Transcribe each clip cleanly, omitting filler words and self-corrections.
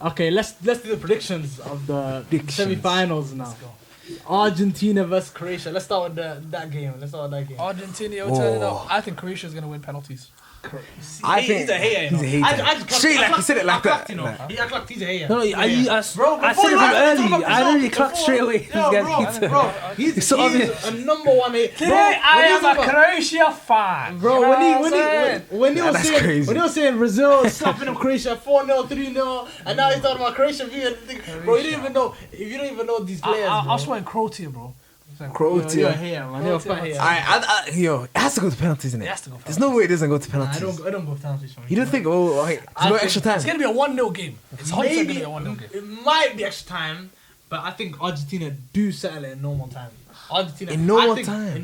Okay, let's do the predictions of the semi-finals now. Argentina versus Croatia. Let's start with that game. Argentina, turn it up. I think Croatia is gonna win penalties. I think he's a hater. He's a hater. Straight like he said it like that. He act like he's a hater. No, I said it from early. I already clocked straight away. Bro, he's a number one hater. Today I am a Croatia fan. Bro, when he was saying Brazil slapping up Croatia 4-0, 3-0, and now he's talking about Croatia being, bro, you don't even know. If you don't even know these players, I swear Croatia, bro. Croatia. You're here, man. You're here. Yo, it has to go to penalties, innit? It has to go. There's no way it doesn't go to penalties. I don't go to penalties. You don't think? Oh, okay. There's no extra time. It's gonna be a 1-0 game. It's gonna be a 1-0 game. It might be extra time, but I think Argentina do settle it in normal time. In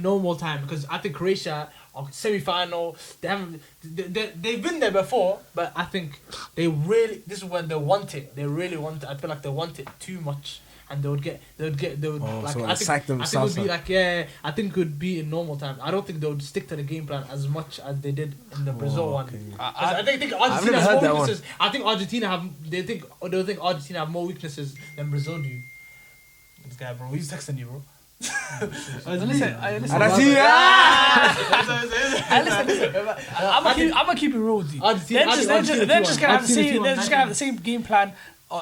normal time, because I think Croatia are semi-final. They've been there before, but I think this is when they want it. They really want it. I feel like they want it too much. And they would like, so I think it would be like, I think it would be in normal time. I don't think they would stick to the game plan as much as they did in the Brazil one. I think Argentina has more weaknesses. I think they think Argentina have more weaknesses than Brazil do. This guy, bro, he's texting you, bro. Listen. I'm gonna keep it real with you. They're just gonna have the same game plan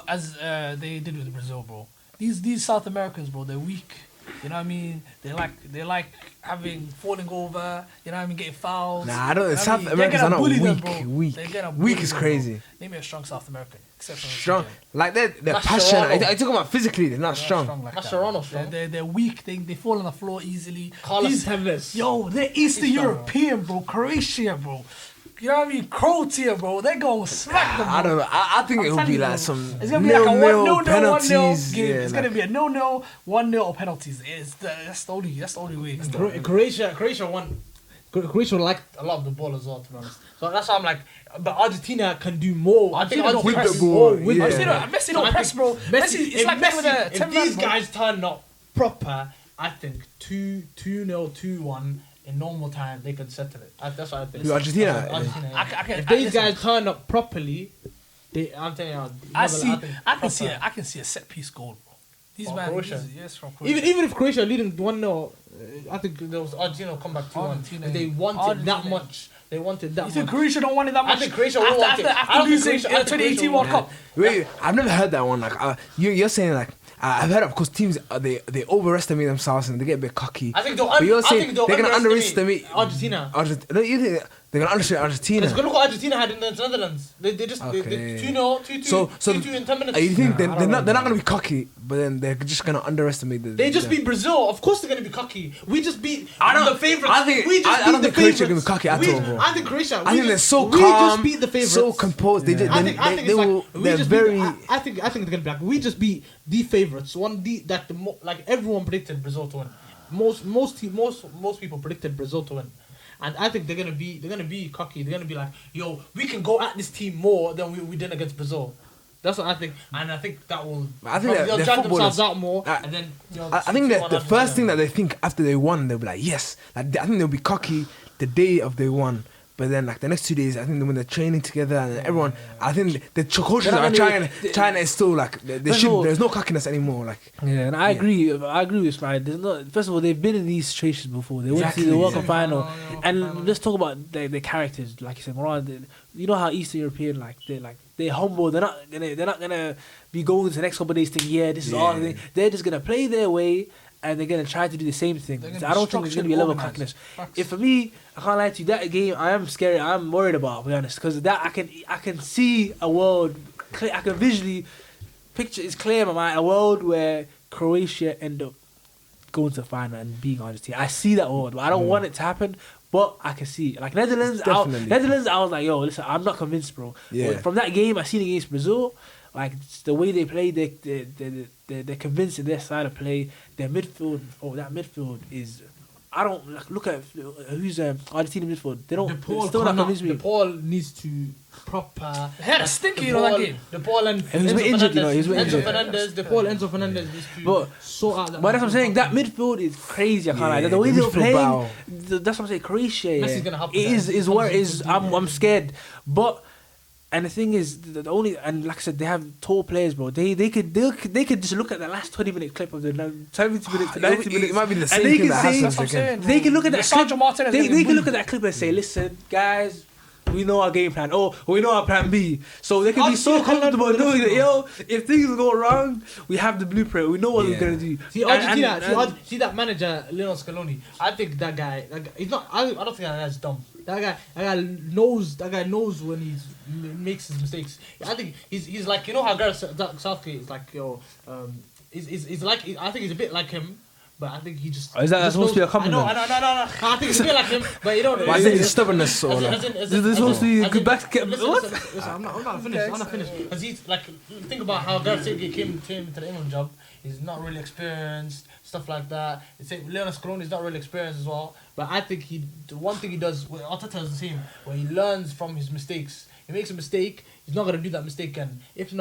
as they did with Brazil, bro. These South Americans, bro, they're weak. You know what I mean? They like having falling over. You know what I mean? Getting fouls. Nah, I don't. South Americans are not weak. Weak is crazy. Name me a strong South American. Except for strong, like they're passionate. I talk about physically. They're not strong. They're weak. They fall on the floor easily. Carlos Tevez. Yo, they're Eastern European, bro. Croatia, bro. You know what I mean? Croatia, bro. They're going to smack them, bro. I don't know. I think it'll be like some it's gonna be like a 1-0 penalties game. Yeah, it's gonna be a 0-0, 1-0 penalties. That's the only way. Croatia won. Croatia liked a lot of the ball as well, to be honest. So that's why I'm like, but Argentina can do more. I think Argentina press the ball. Messi don't press, bro. Messi, it's like Messi with a 10 if these guys turn up proper, I think 2-0, 2-1. In normal time, they could settle it. That's what I think. Argentina. If these guys turn up properly, I'm telling you, I can see a set piece goal, bro. These man, yes, from Croatia. Even if Croatia are leading 1-0, I think there was Argentina will come back 2-1. They want it that much. They wanted that much. You think Croatia don't want it that much? I think Croatia will want it. After losing the 2018 World Cup. Wait, I've never heard that one. Like you're saying like. I've heard, of course, teams they overestimate themselves and they get a bit cocky. I think they're gonna underestimate Argentina. No, you think they're gonna underestimate Argentina? Because look what Argentina had in the Netherlands. They just 2-0, 2-2, 2-2 in 10 minutes. You think they're not gonna be cocky, but then they're just gonna underestimate They just beat Brazil. Of course they're gonna be cocky. We just beat the favourites. I don't think Croatia are gonna be cocky at all, bro. I think Croatia. I think they're so calm. We just beat the favourites. So composed. They're very. I think they're gonna be like we just beat the favourites. Like everyone predicted Brazil to win. Most people predicted Brazil to win. And I think they're gonna be cocky. They're gonna be like, yo, we can go at this team more than we did against Brazil. That's what I think, and I think that will. I think they'll drag themselves out more, and then. I think that the first thing that they think after they won, they'll be like, yes. Like I think they'll be cocky the day of they won. But then, like the next 2 days, I think when they're training together and everyone, I think the coaches are trying to instill like there's no cockiness anymore. Like and I agree with Ismail. There's not. First of all, they've been in these situations before. They went to the World Cup final, and let's talk about the characters. Like you said, Marwan. You know how Eastern European they're humble. They're not gonna be going to the next couple of days thinking, this is all. They're just gonna play their way. And they're going to try to do the same thing. So I don't think there's going to be a level of cockiness. If for me, I can't lie to you, that game I am scared, I'm worried about, to be honest. Because that I can see a world, I can visually picture, it's clear in my mind, a world where Croatia end up going to the final and being Argentina. I see that world, but I don't want it to happen. But I can see it. Like Netherlands, I was like, yo, listen, I'm not convinced, bro. Yeah. From that game I seen against Brazil, like the way they play, they're convinced in their style of play. Their midfield, that midfield is. I don't look at who's Argentina midfield. They don't. Still not convinced me. De Paul needs to proper. They had a stinky that game. De Paul and he was injured, Enzo Fernandez. De Paul, Enzo Fernandez needs to sort out. But that's what I'm saying. That midfield is crazy. I can't lie. The way they're playing. That's what I'm saying. Croatia. Messi's gonna help. I'm scared, but. And the thing is, the only, and like I said, they have tall players, bro. They could just look at the last 20-minute clip of the 70 minutes to 90 minutes. It might be the and same they thing can that say, happens again. they can look at that clip. They can look at at that clip and say, "Listen, guys, we know our game plan. Oh, we know our plan B." So they can be so comfortable knowing that, yo, if things go wrong, we have the blueprint. We know what we're gonna do. See, Argentina, see that manager, Lionel Scaloni. I think that guy, he's not. I don't think that guy's dumb. That guy knows when he makes his mistakes. I think he's like, you know how Gareth Southgate is like, he's like, I think he's a bit like him. But I think he just... Is that supposed to be a compliment? No. I think it's a bit like him, but you don't... I think it's stubbornness or like... Is this supposed to be good back... Listen, I'm not finished. Because he's like... Think about how Gareth Southgate came to the England job. He's not really experienced, stuff like that. Lionel Scaloni is not really experienced as well. But I think the one thing he does... Arteta is the same. Where he learns from his mistakes. He makes a mistake, he's not gonna do that mistake again. If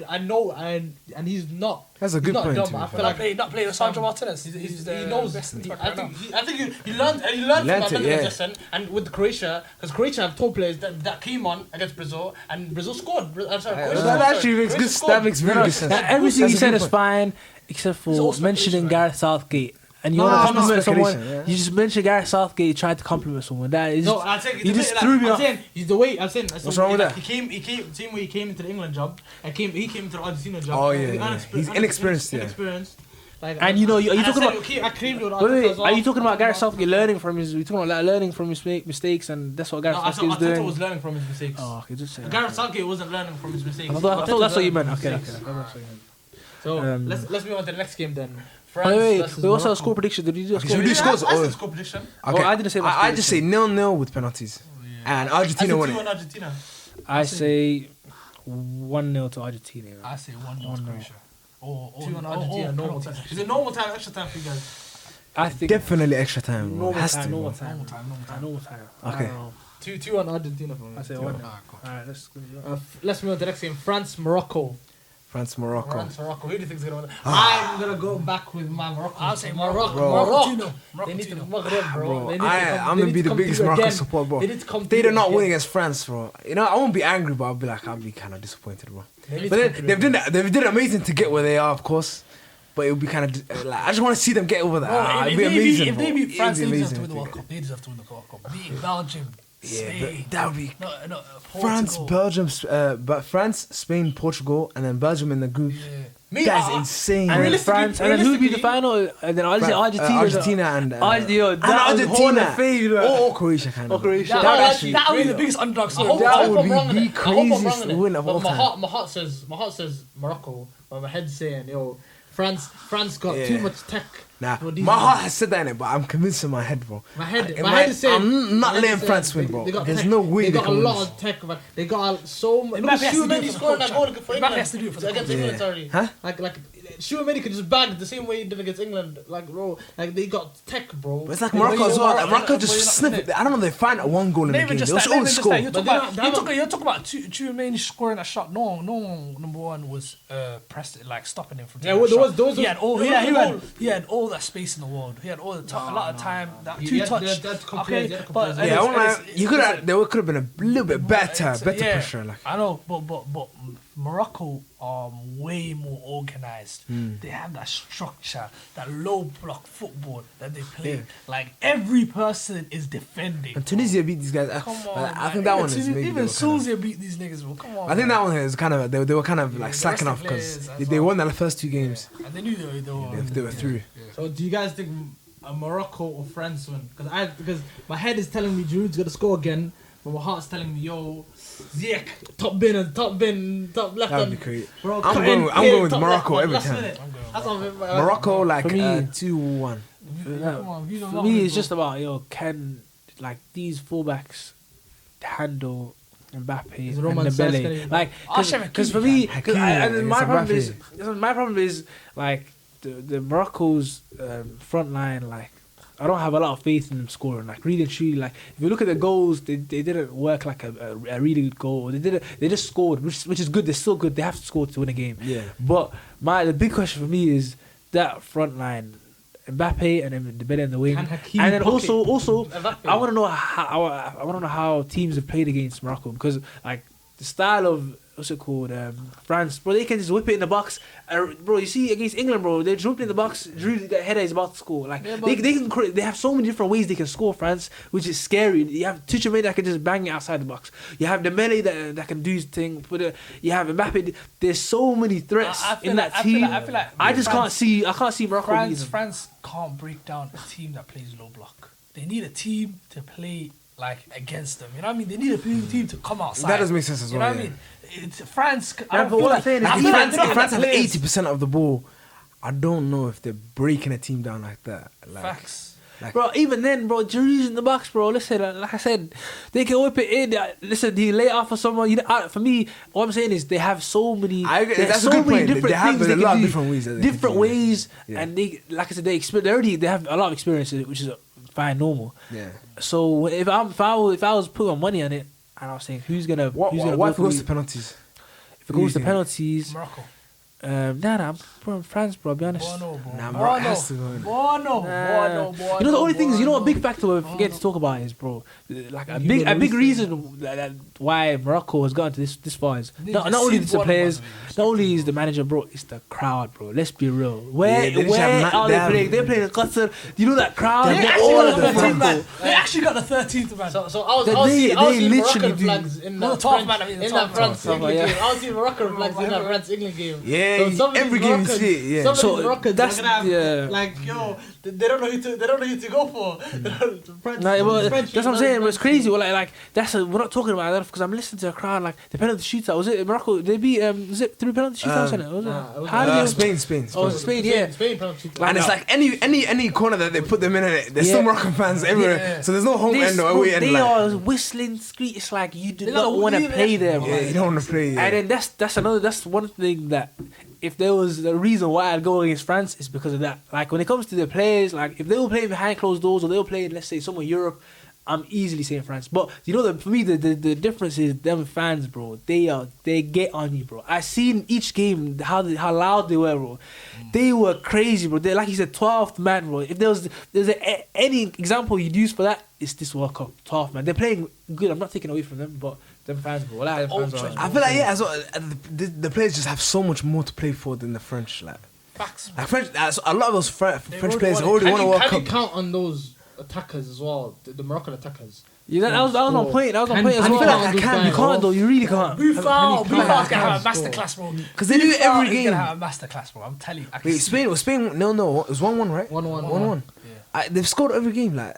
I know, and he's not. That's a good point. Dumb. I feel like not playing with Sandro Martinez. He knows. I think he learned from that lesson. And with Croatia, because Croatia have top players that came on against Brazil, and Brazil scored. That actually makes good. That makes very good sense. Everything he said is fine, except for mentioning Gareth Southgate. And you want to compliment someone, you just mentioned Gareth Southgate, you tried to compliment someone. That is, no, I'm saying, you just threw me off. He's the way, I'm saying, what's wrong with that? He came, same way he came into the England job, and he came into the Argentina job. Oh yeah, he's inexperienced. Like, and you know, are you talking about? Wait, are you talking about Gareth Southgate learning from his? We talking about learning from his mistakes, and that's what Gareth Southgate was doing. Arteta was learning from his mistakes. Oh, okay, just say. Gareth Southgate wasn't learning from his mistakes. I thought that's what you meant. Okay. So let's move on to the next game then. Wait, what's our score prediction? Did you do a score prediction? I said score prediction. Okay, I didn't say my I just say 0-0 with penalties. And Argentina won it. Argentina. I say 1-0 to Argentina. I say 1-0 to Croatia. 2-1 Argentina, normal time. Is it normal time, extra time for you guys? I think definitely extra time. Normal time. Okay. 2-1 Argentina for me. I say 1-0. Alright, let's move on to the next game. France, Morocco. France-Morocco. Who do you think is going to win? I'm going to go back with my Morocco. I'll say Morocco. They need to Maghreb, bro. I'm going to be the biggest Morocco support, bro. They did not win against France, bro. You know, I won't be angry, but I'll be kind of disappointed, bro. But then they've done amazing to get where they are, of course. But it would be kind of like, I just want to see them get over that. It'd be amazing. If they beat France, they deserve to win the World Cup. They deserve to win the World Cup. Beating Belgium. Yeah, that would be Portugal. France, Spain, Portugal, and then Belgium in the group. Yeah. That's insane. And then France, and then who would be the final? And then Argentina and Argentina. Or Croatia, kind of. That would be the biggest underdog story. That would be the craziest win of all time. My heart says Morocco, but my head's saying, yo, France got too much tech. Nah, my heart has said that in it, but I'm convinced in my head, bro. My head is saying I'm not letting France win, bro. There's no way they got a lot of tech, but they got so much. Schumann scored that goal for England against England. Sorry, huh? Like Schumann could just bag the same way he did against England. Like bro, like they got tech, bro. But it's like Morocco as well. Like, Morocco just sniff it. I don't know. They find a one goal in the game. They just always score. You're talking about Tchouaméni scoring a shot. No, number one was pressed, like stopping him from. Yeah, those. He had all that space in the world. He had all the a lot of time. That two touch. Okay, but there could have been a little bit better pressure. Like I know, but Morocco are way more organized. They have that structure, that low block football that they play. Like every person is defending. And Tunisia beat these guys. Come on, I think that one is maybe even Tunisia beat these niggas. Bro. Come on. I think that one is kind of they were kind of like slacking off because they won the first two games. And they knew they were through. So do you guys think Morocco or France win? Because my head is telling me Giroud's gonna score again, but my heart's telling me yo, Ziyech top left. That'd be great. I'm going with Morocco every time. Morocco like 2-1. For me, it's just about can like these fullbacks handle Mbappe and Dembele. Like because for me, my problem is like the Morocco's front line, like I don't have a lot of faith in them scoring. Like really and truly, like if you look at the goals, they didn't work like a really good goal. They just scored, which is good. They're still good. They have to score to win a game. Yeah. But the big question for me is that front line, Mbappe and then Dembele in the wing, and then also I want to know how teams have played against Morocco because like the style of what's it called, France, bro, they can just whip it in the box. Bro, you see against England, bro, they just whip it in the box. Drew, that header is about to score. Like they have so many different ways they can score. France, which is scary. You have Tuchel that can just bang it outside the box. You have Dembele that can do his thing. You have Mbappe. There's so many threats in that team. I feel like I can't see Morocco. France can't break down a team that plays low block. They need a team to play like against them. You know what I mean? They need a team to come outside. That does make sense as well. You know what I mean? It's France. But what I'm saying is, if France have 80% of the ball, I don't know if they're breaking a team down like that. Facts. Bro, even then, bro, Giroud's in the box, bro. Listen, like I said, they can whip it in. Listen, he lay off for someone. You know, for me, what I'm saying is they have so many. That's so a good point. They have a lot of different ways. Different ways, and they, like I said, they have a lot of experience in it, which is fine, normal. Yeah. So if I was putting money on it, and I was saying who's gonna what if it goes to penalties? If it goes to penalties, Morocco. I'm from France, bro. I'll be honest. Morocco has to go in. Bono. You know the only thing is, you know, a big factor we forget to talk about is, bro, like a big reason that why Morocco has gotten to this far is not only the players, not only is the manager, bro, it's the crowd, bro. Let's be real. Where are they playing? They're playing in Qatar. You know that crowd? They actually got the 13th man. So I was seeing Moroccan flags in that 12th man. I mean, in that France-England game. I was seeing Moroccan flags in that France-England game. Yeah, every game you see it. Yeah. Some of these Moroccans that's are gonna have, like, yo, they don't know who to go for. That's what I'm saying. But it's crazy. Well, like we're not talking about that because I'm listening to a crowd. Like the penalty shootout, was it Morocco? They beat was it 3 penalty shootouts in it? Was it? How did Spain. Oh, Spain, yeah. Spain penalty shootout. And it's like any corner that they put them in it, there's still Moroccan fans everywhere. Yeah. So there's no home end or away end. They are whistling street. It's like you do not want to play there. Yeah, you don't want to play. And then that's one thing that, if there was the reason why I'd go against France, it's because of that. Like when it comes to the players, like if they were playing behind closed doors or they were playing, let's say, somewhere in Europe, I'm easily saying France. But you know that for me the difference is them fans, bro. They get on you, bro. I seen each game how loud they were, bro. They were crazy, bro. They, like you said, 12th man, bro. If there's any example you'd use for that, it's this World Cup, 12th man. They're playing good. I'm not taking away from them, but them fans, bro. I feel like as well, the players just have so much more to play for than the French. Like Facts. Like French, a lot of those French players already won a World Cup. Can you count on those attackers as well, the Moroccan attackers? Yeah, that was my point. That was my point as well. You can't though. You really can't. Buffal's gonna have a masterclass, bro. Because they do it every game. He's gonna have a masterclass, bro. I'm telling you. Wait, Spain. No. It was 1-1, right? 1-1. They've scored every game, like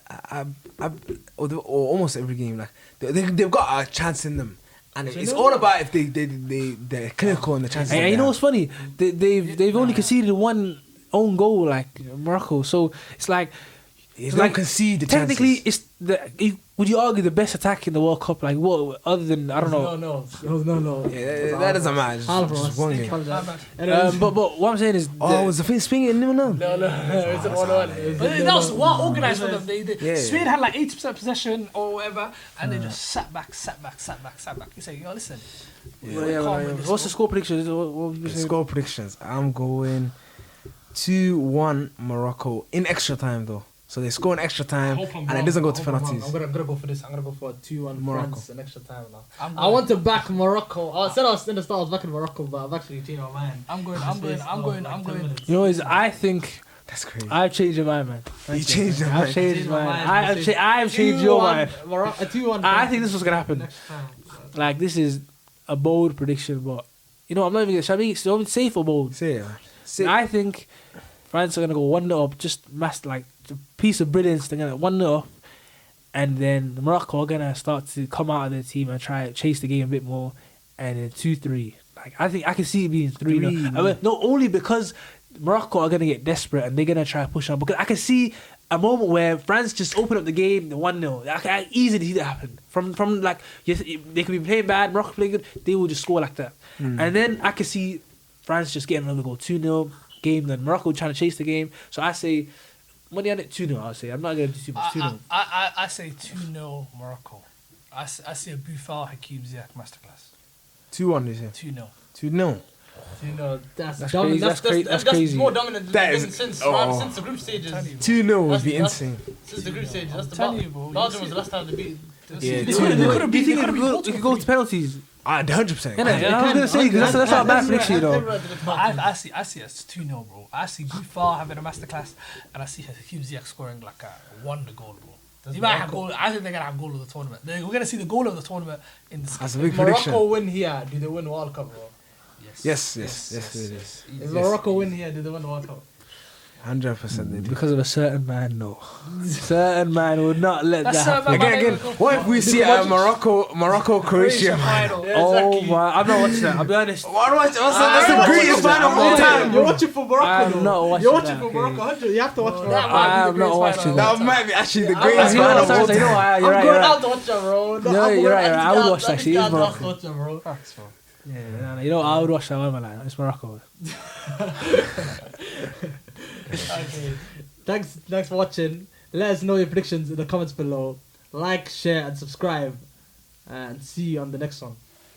or almost every game. Like they've got a chance in them. And it's all about if they're clinical in the chances. And you know what's funny? They've only conceded one own goal, like Morocco. So it's like they don't concede the chances. Technically, it's would you argue the best attack in the World Cup? Like what other than I don't know. No. Yeah, that doesn't matter. Just one game. But what I'm saying is, was the Spain in? No. No, it's a 1-1. But that was well organised for them. Spain had like 80% possession or whatever, and they just sat back. You say, yo, listen. What's the score predictions? Score predictions. I'm going 2-1 Morocco in extra time though. So they score in extra time, and it doesn't go to penalties. I'm gonna go for this. I'm gonna go for 2-1 France in extra time now. I want to back Morocco. I said I was in the start. I was backing Morocco, but I've actually changed my mind. I'm going. You know, I think that's crazy. I've changed your mind, man. You changed your mind. I've changed mine. I've changed your mind. 2-1. I think this was gonna happen. Like this is a bold prediction, but you know, I'm not even gonna. Shall I be safe or bold? Say it. I think France are gonna go 1-0 up, just like a piece of brilliance. They're gonna 1-0 up, and then Morocco are gonna start to come out of their team and try to chase the game a bit more, and then 2-3. Like I think I can see it being 3-0. I mean, not only because Morocco are gonna get desperate and they're gonna try to push on, because I can see a moment where France just open up the game, the 1-0. I can easily see that happen. From like yes, they could be playing bad, Morocco playing good, they will just score like that, and then I can see France just getting another goal, 2-0 game. Then Morocco trying to chase the game. So I say money on it 2-0. I'll say I'm not gonna do too much. 2-0. I say 2-0 Morocco. I see a Buffal Hakim Ziyech masterclass. 2-1 is it? 2-0. 2-0. That's crazy. That's crazy. More dominant since the group stages. 2-0 would be insane. Since the group stages, that's the Belgium was the last time to beat. Yeah, It could go to penalties. 100%. I was gonna say because that's not a bad prediction, you know. But I see us 2-0, bro. I see Bufar having a masterclass, and I see Hakim Ziyech scoring like a wonder goal, bro. He might have goal. I think they're gonna have goal of the tournament. We're gonna see the goal of the tournament in the. That's a big Morocco prediction. win here, do they win World Cup, bro? Yes, it is. If Morocco win here, do they win the World Cup? 100% they do. Because of a certain man, no. Certain man would not let that happen. Again, what if we see a Morocco Croatia final? Oh my! I'm not watching that. I'll be honest. That's the greatest final of all time. You're watching for Morocco. I'm not watching You're watching that, for okay. Morocco. You have to watch Morocco. I'm not watching that. That might be actually the greatest You know final what? of all Sorry, time. you're I'm going right. out to watch that, bro. No, you're right. I would watch that. Actually, it is Morocco. Morocco. Watch that, bro. Yeah, you know, I would watch that one, man. It's Morocco. Okay. Thanks for watching. Let us know your predictions in the comments below. Like, share, and subscribe. And see you on the next one.